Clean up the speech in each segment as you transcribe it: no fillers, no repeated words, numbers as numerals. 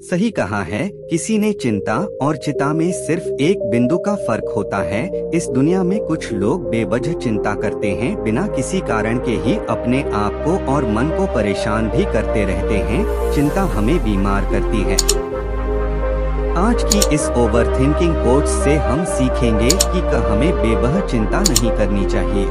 सही कहा है किसी ने, चिंता और चिता में सिर्फ एक बिंदु का फर्क होता है। इस दुनिया में कुछ लोग बेवजह चिंता करते हैं, बिना किसी कारण के ही अपने आप को और मन को परेशान भी करते रहते हैं। चिंता हमें बीमार करती है। आज की इस ओवरथिंकिंग कोट से हम सीखेंगे कि हमें बेवजह चिंता नहीं करनी चाहिए।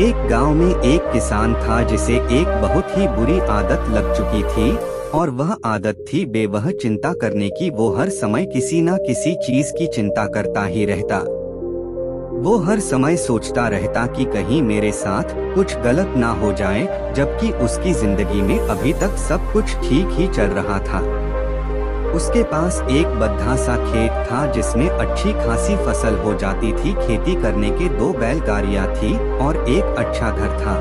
एक गांव में एक किसान था जिसे एक बहुत ही बुरी आदत लग चुकी थी, और वह आदत थी बेवजह चिंता करने की। वो हर समय किसी न किसी चीज की चिंता करता ही रहता। वो हर समय सोचता रहता कि कहीं मेरे साथ कुछ गलत ना हो जाए, जबकि उसकी जिंदगी में अभी तक सब कुछ ठीक ही चल रहा था। उसके पास एक बद्धा सा खेत था जिसमें अच्छी खासी फसल हो जाती थी। खेती करने के 2 बैलगाड़ियां थी और एक अच्छा घर था।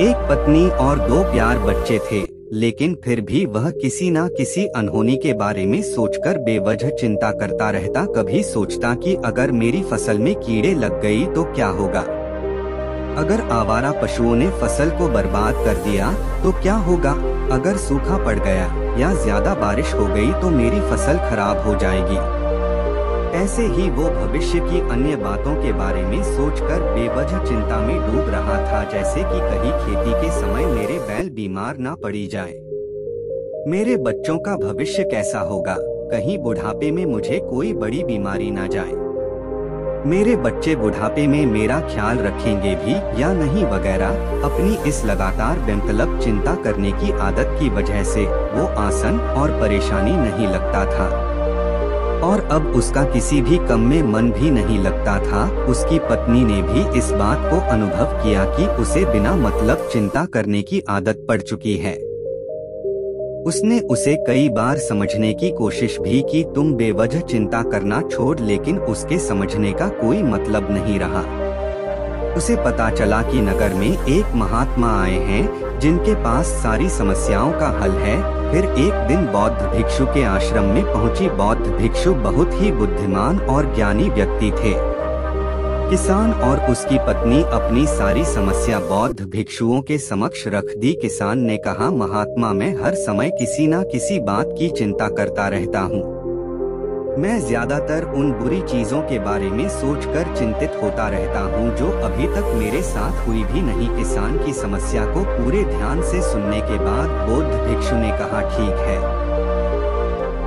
एक पत्नी और 2 प्यारे बच्चे थे, लेकिन फिर भी वह किसी न किसी अनहोनी के बारे में सोचकर बेवजह चिंता करता रहता। कभी सोचता कि अगर मेरी फसल में कीड़े लग गई तो क्या होगा, अगर आवारा पशुओं ने फसल को बर्बाद कर दिया तो क्या होगा, अगर सूखा पड़ गया या ज्यादा बारिश हो गई तो मेरी फसल खराब हो जाएगी। ऐसे ही वो भविष्य की अन्य बातों के बारे में सोचकर बेवजह चिंता में डूब रहा था, जैसे कि कहीं खेती के समय मेरे बैल बीमार ना पड़ी जाए, मेरे बच्चों का भविष्य कैसा होगा, कहीं बुढ़ापे में मुझे कोई बड़ी बीमारी ना जाए, मेरे बच्चे बुढ़ापे में मेरा ख्याल रखेंगे भी या नहीं वगैरह। अपनी इस लगातार बेमतलब चिंता करने की आदत की वजह से वो आसन और परेशानी नहीं लगता था, और अब उसका किसी भी काम में मन भी नहीं लगता था। उसकी पत्नी ने भी इस बात को अनुभव किया कि उसे बिना मतलब चिंता करने की आदत पड़ चुकी है। उसने उसे कई बार समझने की कोशिश भी की, तुम बेवजह चिंता करना छोड़, लेकिन उसके समझने का कोई मतलब नहीं रहा। उसे पता चला कि नगर में एक महात्मा आए हैं जिनके पास सारी समस्याओं का हल है। फिर एक दिन बौद्ध भिक्षु के आश्रम में पहुंची। बौद्ध भिक्षु बहुत ही बुद्धिमान और ज्ञानी व्यक्ति थे। किसान और उसकी पत्नी अपनी सारी समस्या बौद्ध भिक्षुओं के समक्ष रख दी। किसान ने कहा, महात्मा, मैं हर समय किसी न किसी बात की चिंता करता रहता हूँ। मैं ज्यादातर उन बुरी चीजों के बारे में सोचकर चिंतित होता रहता हूँ जो अभी तक मेरे साथ हुई भी नहीं। किसान की समस्या को पूरे ध्यान से सुनने के बाद बौद्ध भिक्षु ने कहा, ठीक है,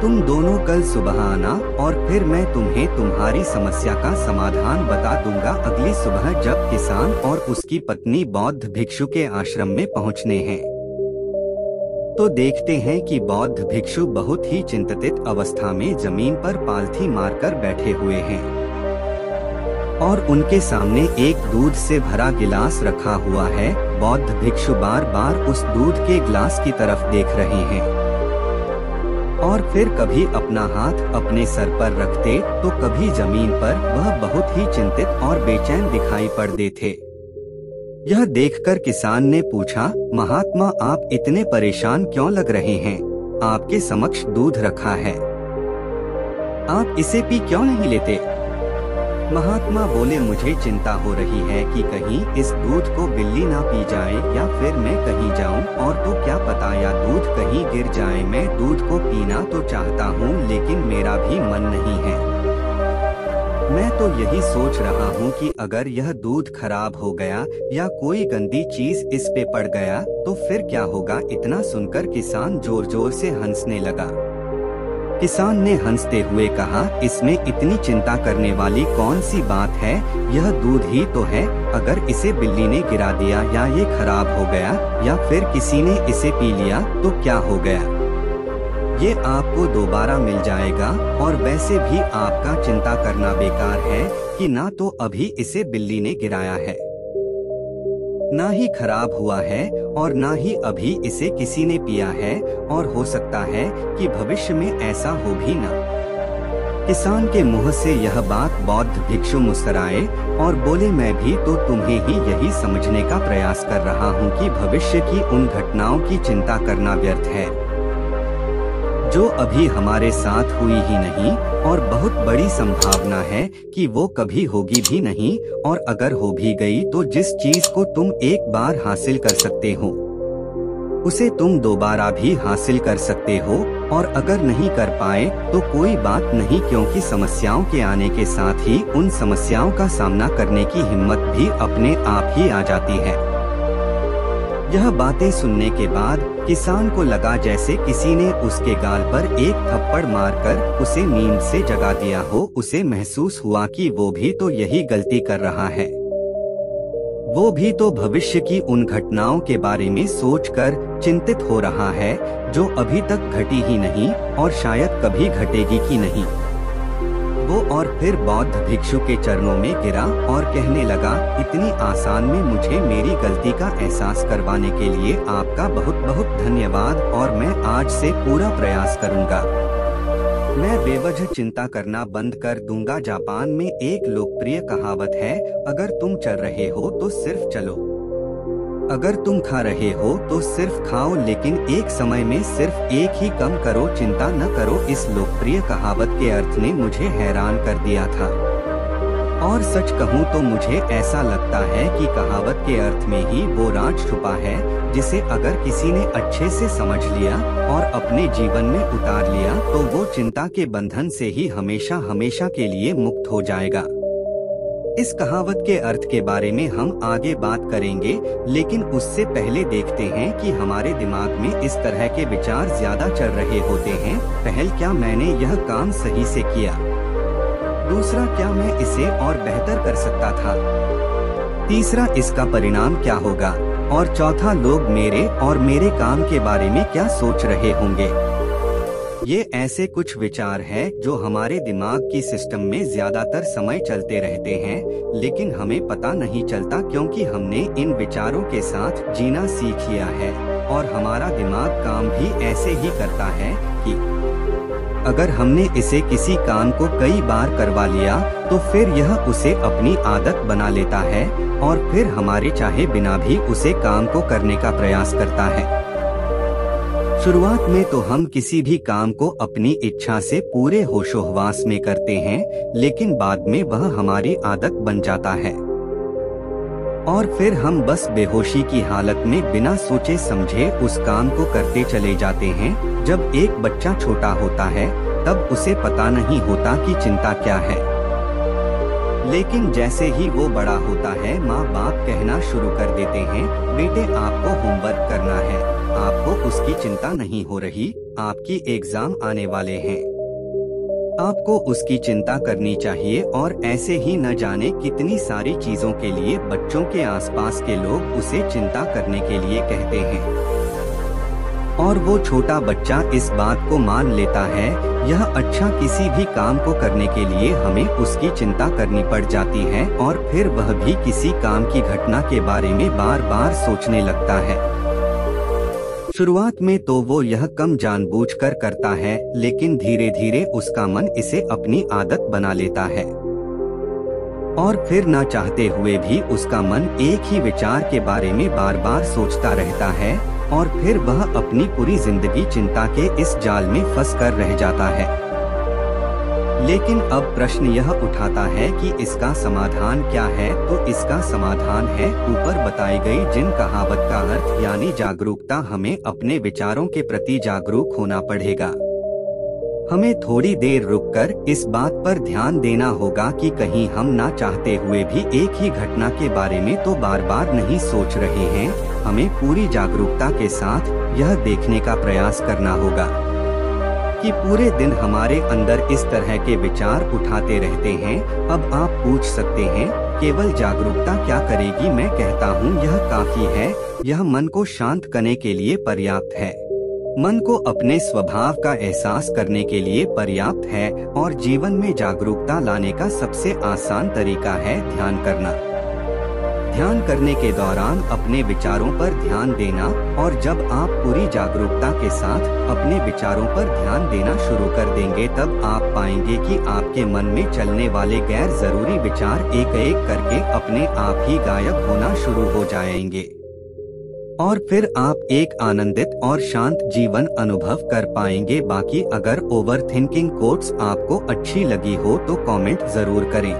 तुम दोनों कल सुबह आना और फिर मैं तुम्हें तुम्हारी समस्या का समाधान बता दूंगा। अगली सुबह जब किसान और उसकी पत्नी बौद्ध भिक्षु के आश्रम में पहुंचने हैं तो देखते हैं कि बौद्ध भिक्षु बहुत ही चिंतित अवस्था में जमीन पर पालथी मारकर बैठे हुए हैं, और उनके सामने एक दूध से भरा गिलास रखा हुआ है। बौद्ध भिक्षु बार बार उस दूध के गिलास की तरफ देख रहे हैं, और फिर कभी अपना हाथ अपने सर पर रखते तो कभी जमीन पर। वह बहुत ही चिंतित और बेचैन दिखाई पड़ते थे। यह देखकर किसान ने पूछा, महात्मा, आप इतने परेशान क्यों लग रहे हैं? आपके समक्ष दूध रखा है, आप इसे पी क्यों नहीं लेते? महात्मा बोले, मुझे चिंता हो रही है कि कहीं इस दूध को बिल्ली ना पी जाए या फिर मैं कहीं जाऊं और तो क्या पता या दूध कहीं गिर जाए। मैं दूध को पीना तो चाहता हूं, लेकिन मेरा भी मन नहीं है। मैं तो यही सोच रहा हूं कि अगर यह दूध खराब हो गया या कोई गंदी चीज इस पे पड़ गया तो फिर क्या होगा। इतना सुनकर किसान जोर जोर से हंसने लगा। किसान ने हंसते हुए कहा, इसमें इतनी चिंता करने वाली कौन सी बात है, यह दूध ही तो है। अगर इसे बिल्ली ने गिरा दिया या ये खराब हो गया या फिर किसी ने इसे पी लिया तो क्या हो गया, ये आपको दोबारा मिल जाएगा। और वैसे भी आपका चिंता करना बेकार है कि ना तो अभी इसे बिल्ली ने गिराया है, ना ही खराब हुआ है, और ना ही अभी इसे किसी ने पिया है, और हो सकता है कि भविष्य में ऐसा हो भी ना। किसान के मुंह से यह बात बौद्ध भिक्षु मुस्कुराए और बोले, मैं भी तो तुम्हें ही यही समझने का प्रयास कर रहा हूँ कि भविष्य की उन घटनाओं की चिंता करना व्यर्थ है जो अभी हमारे साथ हुई ही नहीं, और बहुत बड़ी संभावना है कि वो कभी होगी भी नहीं, और अगर हो भी गई तो जिस चीज को तुम एक बार हासिल कर सकते हो उसे तुम दोबारा भी हासिल कर सकते हो। और अगर नहीं कर पाए तो कोई बात नहीं, क्योंकि समस्याओं के आने के साथ ही उन समस्याओं का सामना करने की हिम्मत भी अपने आप ही आ जाती है। यह बातें सुनने के बाद किसान को लगा जैसे किसी ने उसके गाल पर एक थप्पड़ मारकर उसे नींद से जगा दिया हो। उसे महसूस हुआ कि वो भी तो यही गलती कर रहा है। वो भी तो भविष्य की उन घटनाओं के बारे में सोचकर चिंतित हो रहा है जो अभी तक घटी ही नहीं और शायद कभी घटेगी की नहीं। वो और फिर बौद्ध भिक्षु के चरणों में गिरा और कहने लगा, इतनी आसान में मुझे मेरी गलती का एहसास करवाने के लिए आपका बहुत बहुत धन्यवाद, और मैं आज से पूरा प्रयास करूंगा। मैं बेवजह चिंता करना बंद कर दूंगा। जापान में एक लोकप्रिय कहावत है, अगर तुम चल रहे हो तो सिर्फ चलो, अगर तुम खा रहे हो तो सिर्फ खाओ, लेकिन एक समय में सिर्फ एक ही कम करो, चिंता न करो। इस लोकप्रिय कहावत के अर्थ ने मुझे हैरान कर दिया था, और सच कहूँ तो मुझे ऐसा लगता है कि कहावत के अर्थ में ही वो राज छुपा है, जिसे अगर किसी ने अच्छे से समझ लिया और अपने जीवन में उतार लिया तो वो चिंता के बंधन से ही हमेशा हमेशा के लिए मुक्त हो जाएगा। इस कहावत के अर्थ के बारे में हम आगे बात करेंगे, लेकिन उससे पहले देखते हैं कि हमारे दिमाग में इस तरह के विचार ज्यादा चल रहे होते हैं। पहल, क्या मैंने यह काम सही से किया? दूसरा, क्या मैं इसे और बेहतर कर सकता था? तीसरा, इसका परिणाम क्या होगा? और चौथा, लोग मेरे और मेरे काम के बारे में क्या सोच रहे होंगे? ये ऐसे कुछ विचार हैं जो हमारे दिमाग की सिस्टम में ज्यादातर समय चलते रहते हैं, लेकिन हमें पता नहीं चलता, क्योंकि हमने इन विचारों के साथ जीना सीख लिया है और हमारा दिमाग काम भी ऐसे ही करता है कि अगर हमने इसे किसी काम को कई बार करवा लिया तो फिर यह उसे अपनी आदत बना लेता है और फिर हमारे चाहे बिना भी उसे काम को करने का प्रयास करता है। शुरुआत में तो हम किसी भी काम को अपनी इच्छा से पूरे होशोहवास में करते हैं, लेकिन बाद में वह हमारी आदत बन जाता है और फिर हम बस बेहोशी की हालत में बिना सोचे समझे उस काम को करते चले जाते हैं। जब एक बच्चा छोटा होता है तब उसे पता नहीं होता कि चिंता क्या है, लेकिन जैसे ही वो बड़ा होता है माँ बाप कहना शुरू कर देते हैं, बेटे आपको होमवर्क करना है, आपको उसकी चिंता नहीं हो रही, आपकी एग्जाम आने वाले हैं, आपको उसकी चिंता करनी चाहिए। और ऐसे ही न जाने कितनी सारी चीजों के लिए बच्चों के आसपास के लोग उसे चिंता करने के लिए कहते हैं और वो छोटा बच्चा इस बात को मान लेता है। यह अच्छा, किसी भी काम को करने के लिए हमें उसकी चिंता करनी पड़ जाती है और फिर वह भी किसी काम की घटना के बारे में बार बार सोचने लगता है। शुरुआत में तो वो यह कम जानबूझकर करता है, लेकिन धीरे धीरे उसका मन इसे अपनी आदत बना लेता है और फिर ना चाहते हुए भी उसका मन एक ही विचार के बारे में बार बार सोचता रहता है और फिर वह अपनी पूरी जिंदगी चिंता के इस जाल में फंस कर रह जाता है। लेकिन अब प्रश्न यह उठाता है कि इसका समाधान क्या है? तो इसका समाधान है ऊपर बताई गई जिन कहावत का अर्थ यानी जागरूकता। हमें अपने विचारों के प्रति जागरूक होना पड़ेगा। हमें थोड़ी देर रुककर इस बात पर ध्यान देना होगा कि कहीं हम ना चाहते हुए भी एक ही घटना के बारे में तो बार बार नहीं सोच रहे हैं। हमें पूरी जागरूकता के साथ यह देखने का प्रयास करना होगा कि पूरे दिन हमारे अंदर इस तरह के विचार उठाते रहते हैं। अब आप पूछ सकते हैं, केवल जागरूकता क्या करेगी? मैं कहता हूँ यह काफी है। यह मन को शांत करने के लिए पर्याप्त है, मन को अपने स्वभाव का एहसास करने के लिए पर्याप्त है और जीवन में जागरूकता लाने का सबसे आसान तरीका है ध्यान करना। ध्यान करने के दौरान अपने विचारों पर ध्यान देना, और जब आप पूरी जागरूकता के साथ अपने विचारों पर ध्यान देना शुरू कर देंगे तब आप पाएंगे कि आपके मन में चलने वाले गैर जरूरी विचार एक एक करके अपने आप ही गायब होना शुरू हो जाएंगे और फिर आप एक आनंदित और शांत जीवन अनुभव कर पाएंगे। बाकी अगर ओवर थिंकिंग कोट्स आपको अच्छी लगी हो तो कमेंट जरूर करें।